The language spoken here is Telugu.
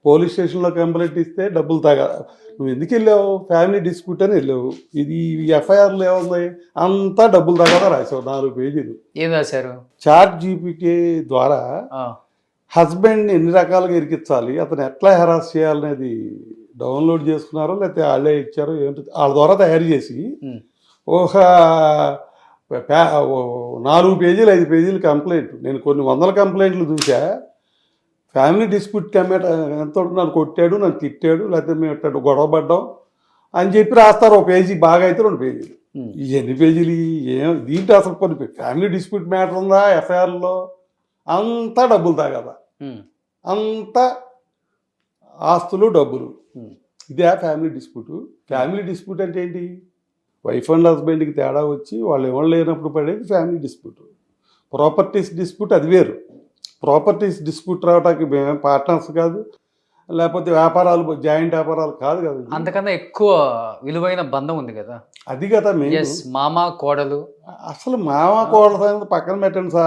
పోలీస్ స్టేషన్లో కంప్లైంట్ ఇస్తే డబ్బులు నువ్వు ఎందుకు వెళ్ళావు, ఫ్యామిలీ డిస్ప్యూట్ అని వెళ్ళావు. ఇది ఎఫ్ఐఆర్లో ఏముంది, అంతా డబ్బులు తగదా రాసావు 4 పేజీలు. ఏం రాశారు? చాట్ జీపీటీ ద్వారా హస్బెండ్ని ఎన్ని రకాలుగా ఇరికించాలి, అతను ఎట్లా హెరాస్ చేయాలనేది డౌన్లోడ్ చేసుకున్నారో లేకపోతే వాళ్ళే ఇచ్చారో ఏంటి, వాళ్ళ ద్వారా తయారు చేసి ఒక 4 పేజీలు 5 పేజీలు కంప్లైంట్. నేను కొన్ని వందల కంప్లైంట్లు చూసా. ఫ్యామిలీ డిస్ప్యూట్ ఎంతో నన్ను కొట్టాడు, నన్ను తిట్టాడు, లేకపోతే మేము ఎట్లా గొడవ పడ్డాం అని చెప్పి రాస్తారు. ఒక పేజీ బాగా అయితే 2 పేజీలు. ఈ ఎన్ని పేజీలు దీంట్లో అసలు కొన్ని ఫ్యామిలీ డిస్ప్యూట్ మ్యాటర్ ఉందా ఎఫ్ఐఆర్లో? అంతా డబ్బులు తాగదా, అంతా ఆస్తులు డబ్బులు. ఇదే ఫ్యామిలీ డిస్ప్యూట్. ఫ్యామిలీ డిస్ప్యూట్ అంటే ఏంటి? వైఫ్ అండ్ హస్బెండ్కి తేడా వచ్చి వాళ్ళు ఎవరు లేనప్పుడు పడేది ఫ్యామిలీ డిస్ప్యూట్. ప్రాపర్టీస్ డిస్ప్యూట్ అది వేరు. ప్రాపర్టీస్ డిస్ప్యూట్ రావడానికి మేమేం పార్ట్నర్స్ కాదు, లేకపోతే వ్యాపారాలు జాయింట్ వ్యాపారాలు కాదు కదా. అంతకన్నా ఎక్కువ విలువైన బంధం ఉంది కదా, అది కదా మెయిన్. మామ కోడలు. అసలు మామ కోడలు పక్కన పెట్టండి సార్.